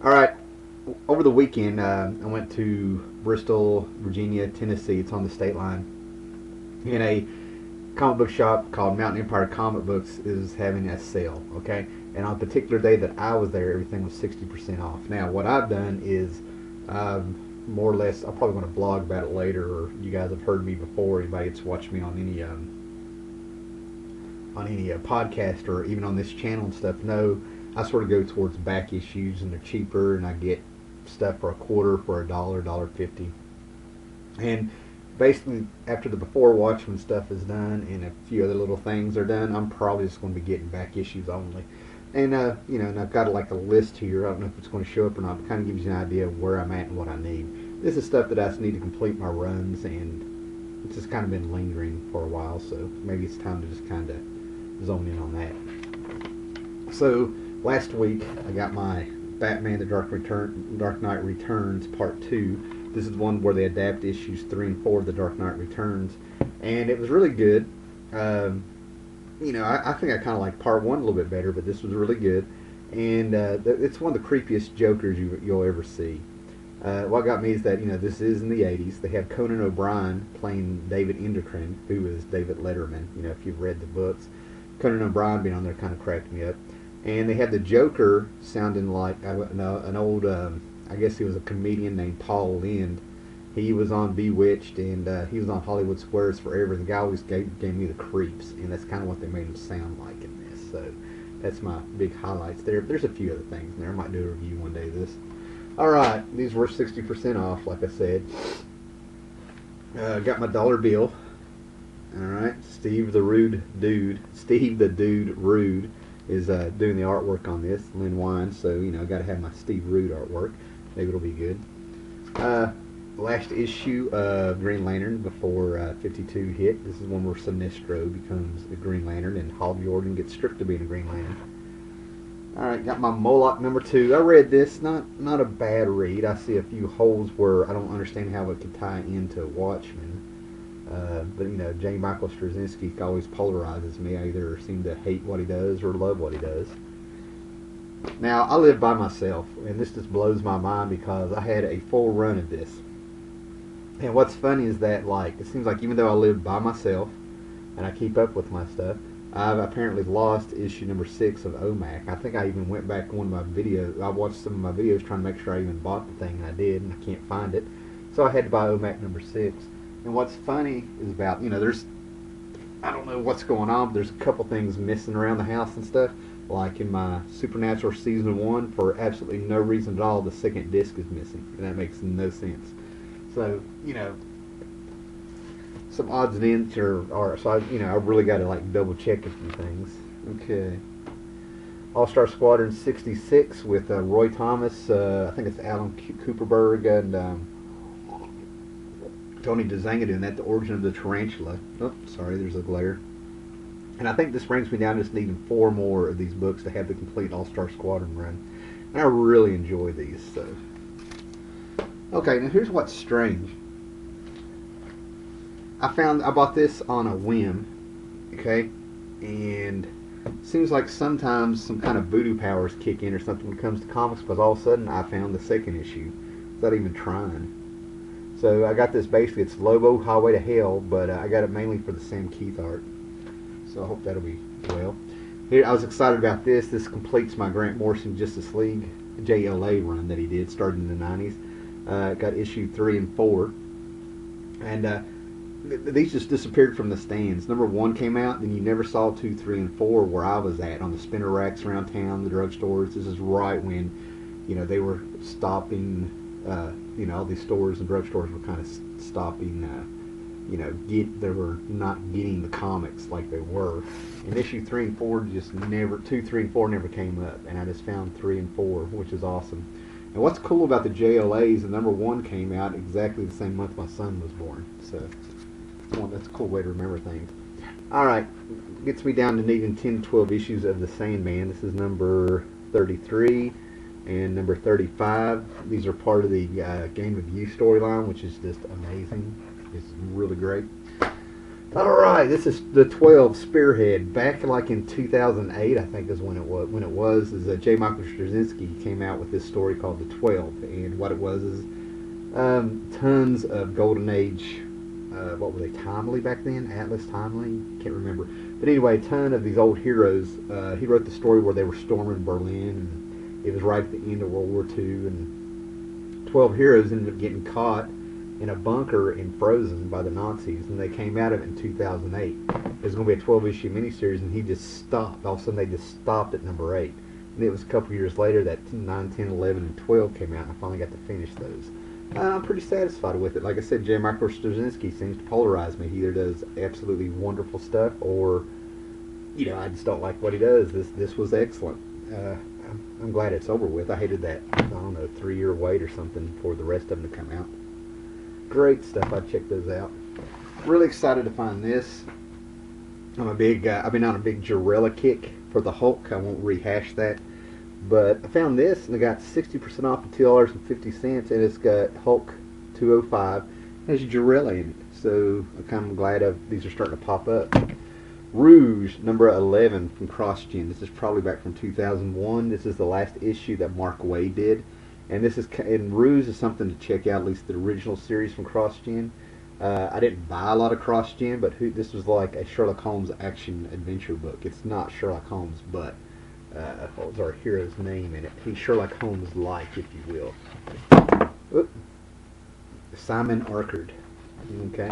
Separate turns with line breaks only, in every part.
All right. Over the weekend, I went to Bristol, Virginia, Tennessee. It's on the state line. In a comic book shop called Mountain Empire Comic Books is having a sale. Okay, and on a particular day that I was there, everything was 60% off. Now, what I've done is, more or less, I'm probably going to blog about it later, or you guys have heard me before. Anybody that's watched me on any podcast or even on this channel and stuff know I sort of go towards back issues, and they're cheaper, and I get stuff for a quarter, for $1, $1.50. And basically, after the before watch, when stuff is done and a few other little things are done, I'm probably just going to be getting back issues only. And and I've got like a list here. I don't know if it's going to show up or not, but it kind of gives you an idea of where I'm at and what I need. This is stuff that I just need to complete my runs, and it's just kind of been lingering for a while, so maybe it's time to just kind of zone in on that. So last week I got my Batman: The Dark Knight Returns Part 2. This is one where they adapt issues 3 and 4 of The Dark Knight Returns, and it was really good. I think I kind of like Part 1 a little bit better, but this was really good, and it's one of the creepiest Jokers you'll ever see. What got me is that this is in the 80s. They have Conan O'Brien playing David Endocrine, who is David Letterman. If you've read the books, Conan O'Brien being on there kind of cracked me up. And they had the Joker sounding like an old, I guess he was a comedian named Paul Lynde. He was on Bewitched, and he was on Hollywood Squares Forever. The guy always gave me the creeps, and that's kind of what they made him sound like in this. So that's my big highlights there. There's a few other things in there. I might do a review one day of this. Alright, these were 60% off, like I said. Got my dollar bill. Alright, Steve the Dude Rude is doing the artwork on this, Lynn Wine, so I got to have my Steve Rude artwork. Maybe it'll be good. Last issue of Green Lantern before 52 hit. This is one where Sinestro becomes the Green Lantern and Hal Jordan gets stripped of being a Green Lantern. Alright, got my Moloch number 2. I read this, not a bad read. I see a few holes where I don't understand how it could tie into Watchmen. But J. Michael Straczynski always polarizes me. I either seem to hate what he does or love what he does. Now, I live by myself, and this just blows my mind because I had a full run of this. And what's funny is that, it seems like even though I live by myself and I keep up with my stuff, I've apparently lost issue number 6 of OMAC. I think I even went back to one of my videos. I watched some of my videos trying to make sure I even bought the thing, and I did, and I can't find it. So I had to buy OMAC number 6. And what's funny is about, I don't know what's going on, but there's a couple things missing around the house and stuff. Like in my Supernatural Season 1, for absolutely no reason at all, the second disc is missing. And that makes no sense. So, some odds and ends are so I really got to double check a few things. Okay. All-Star Squadron 66 with Roy Thomas, I think it's Alan Cooperberg, and Tony DeZanga doing that, The Origin of the Tarantula. Oh, sorry, there's a glare. And I think this brings me down to just needing 4 more of these books to have the complete All-Star Squadron run. And I really enjoy these. So, okay, now here's what's strange. I bought this on a whim, okay, and it seems like sometimes some kind of voodoo powers kick in or something when it comes to comics, because all of a sudden I found the second issue without even trying. So I got this basically, it's Lobo Highway to Hell, but I got it mainly for the Sam Keith art. So I hope that'll be well. Here, I was excited about this. This completes my Grant Morrison Justice League JLA run that he did, starting in the 90s. Got issue 3 and 4. And these just disappeared from the stands. Number 1 came out, then you never saw 2, 3, and 4 where I was at, on the spinner racks around town, the drugstores. This is right when, they were stopping, all these stores and drugstores were kind of stopping, they were not getting the comics like they were. And issue 3 and 4 just never, 2, 3, and 4 never came up, and I just found 3 and 4, which is awesome. And what's cool about the JLAs, the number 1 came out exactly the same month my son was born, so that's a cool way to remember things. Alright, gets me down to needing 10 to 12 issues of The Sandman. This is number 33 and number 35. These are part of the Game of You storyline, which is just amazing. It's really great. Alright, this is the 12 Spearhead. Back like in 2008, I think is when it was, is J. Michael Straczynski came out with this story called The 12. And what it was is tons of Golden Age, what were they, Timely back then? Atlas Timely? Can't remember. But anyway, a ton of these old heroes. He wrote the story where they were storming Berlin, and it was right at the end of World War II, and 12 heroes ended up getting caught in a bunker and frozen by the Nazis, and they came out of it in 2008. It was going to be a 12-issue miniseries, and he just stopped. All of a sudden, they just stopped at number 8. And it was a couple years later that 9, 10, 11, and 12 came out, and I finally got to finish those. I'm pretty satisfied with it. Like I said, J. Michael Straczynski seems to polarize me. He either does absolutely wonderful stuff, or, you know, I just don't like what he does. This was excellent. I'm glad it's over with. I hated that, I don't know, 3-year wait or something for the rest of them to come out. Great stuff. I'd check those out. Really excited to find this. I've been on a big Jarella kick for the Hulk. I won't rehash that. But I found this, and I got 60% off at $2.50, and it's got Hulk 205. It has Jarella in it. So I'm kind of glad these are starting to pop up. Rouge, number 11 from CrossGen. This is probably back from 2001. This is the last issue that Mark Waid did. And Rouge is something to check out, at least the original series from CrossGen. I didn't buy a lot of CrossGen, but this was like a Sherlock Holmes action adventure book. It's not Sherlock Holmes, but what was our hero's name in it? He's Sherlock Holmes-like, if you will. Oop. Simon Arkard. Okay.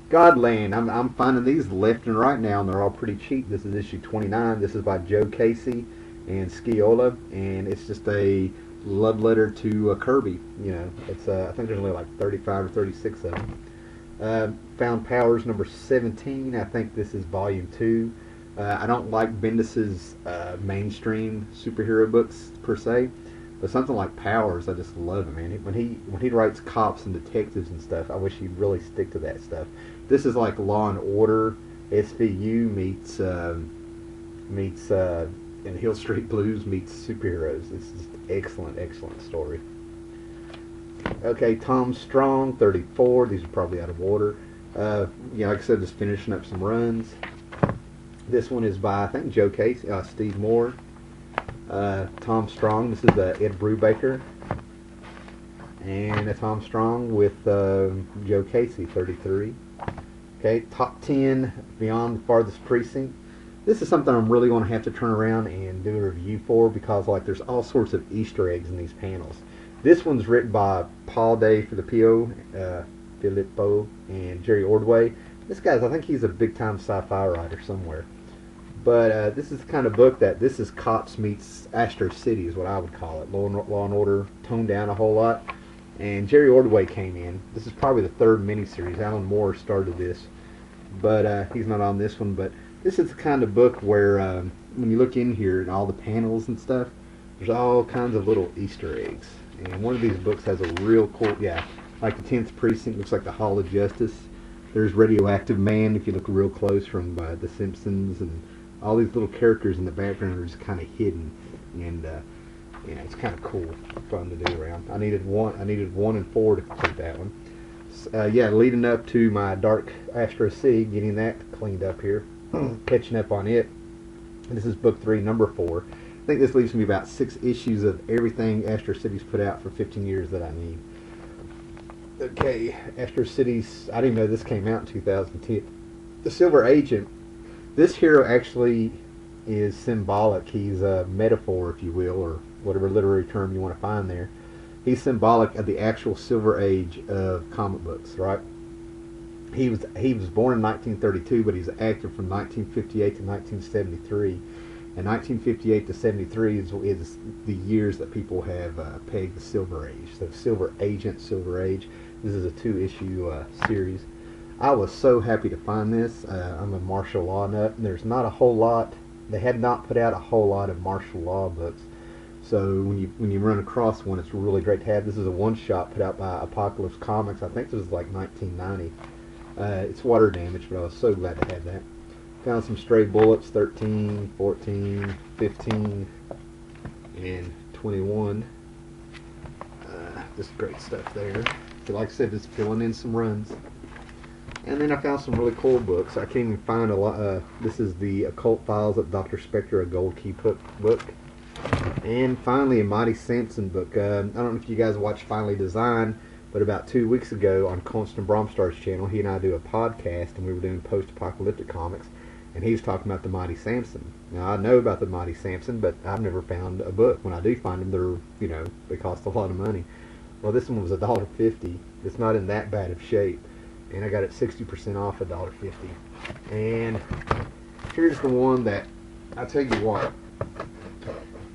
Godland. I'm finding these left and right now, and they're all pretty cheap. This is issue 29. This is by Joe Casey and Sciola, and it's just a love letter to Kirby. You know, it's I think there's only like 35 or 36 of them. Found Powers number 17. I think this is volume 2. I don't like Bendis's mainstream superhero books per se, but something like Powers, I just love it, man. When he writes cops and detectives and stuff, I wish he'd really stick to that stuff. This is like Law and Order, SVU meets and Hill Street Blues meets superheroes. It's just excellent, excellent story. Okay, Tom Strong, 34. These are probably out of order. Like I said, just finishing up some runs. This one is by, I think, Joe Casey, Steve Moore, Tom Strong. This is Ed Brubaker. And Tom Strong with Joe Casey, 33. Okay, top 10 Beyond the Farthest Precinct. This is something I'm really going to have to turn around and do a review for, because like there's all sorts of Easter eggs in these panels. This one's written by Paul Day for the P.O., Filippo, and Jerry Ordway. This guy's, I think he's a big-time sci-fi writer somewhere. But this is the kind of book that this is Cops meets Astro City is what I would call it. Law and Order toned down a whole lot. And Jerry Ordway came in. This is probably the third miniseries. Alan Moore started this, but he's not on this one. But this is the kind of book where when you look in here and all the panels and stuff, there's all kinds of little Easter eggs. And one of these books has a real cool, like the 10th Precinct looks like the Hall of Justice. There's Radioactive Man, if you look real close, from The Simpsons, and all these little characters in the background are just kind of hidden, and it's kind of cool, fun to do around. I needed 1 and 4 to complete that one. Leading up to my Dark Astro City, getting that cleaned up here, catching up on it. This is book 3, number 4. I think this leaves me about 6 issues of everything Astro City's put out for 15 years that I need. Okay, Astro City's, I didn't know this came out in 2010. The Silver Agent. This hero actually is symbolic. He's a metaphor, if you will, or whatever literary term you want to find there. He's symbolic of the actual Silver Age of comic books, right? He was born in 1932, but he's active from 1958 to 1973. And 1958 to 73 is the years that people have pegged the Silver Age. So Silver Agent, Silver Age. This is a 2-issue series. I was so happy to find this. I'm a martial law nut, and there's not a whole lot. They had not put out a whole lot of martial law books. So when you run across one, it's really great to have. This is a one-shot put out by Apocalypse Comics. I think this was like 1990. It's water damage, but I was so glad to have that. Found some stray bullets, 13, 14, 15, and 21. Just great stuff there. So like I said, just filling in some runs. And then I found some really cool books. I can't even find a lot. This is the Occult Files of Dr. Spectre, a Gold Key book. And finally, a Mighty Samson book. I don't know if you guys watch Finally Designed, but about 2 weeks ago on Constant Bromstar's channel, he and I do a podcast, and we were doing post-apocalyptic comics, and he was talking about the Mighty Samson. Now, I know about the Mighty Samson, but I've never found a book. When I do find them, they cost a lot of money. Well, this one was $1.50. It's not in that bad of shape, and I got it 60% off $1.50. And here's the one that, I tell you what,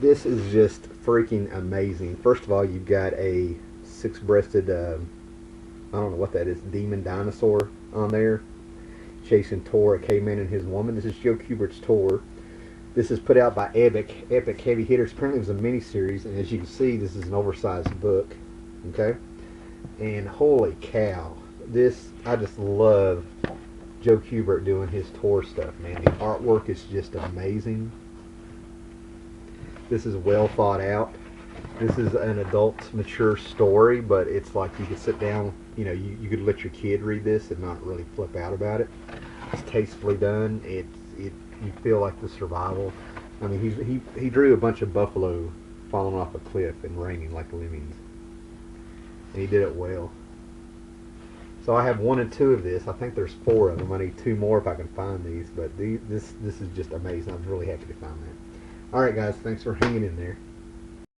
this is just freaking amazing. First of all, you've got a six-breasted, I don't know what that is, demon dinosaur on there, chasing Tor, a caveman and his woman. This is Joe Kubert's Tor. This is put out by Epic Heavy Hitters. Apparently it was a mini-series, and as you can see, this is an oversized book. Okay? And holy cow, I just love Joe Kubert doing his Tor stuff, man. The artwork is just amazing. This is well thought out. This is an adult, mature story, but it's like you could sit down, you could let your kid read this and not really flip out about it. It's tastefully done. You feel like the survival. I mean, he drew a bunch of buffalo falling off a cliff and raining like lemmings, and he did it well. So I have 1 and 2 of this. I think there's 4 of them. I need 2 more if I can find these. But this is just amazing. I was really happy to find that. All right, guys. Thanks for hanging in there.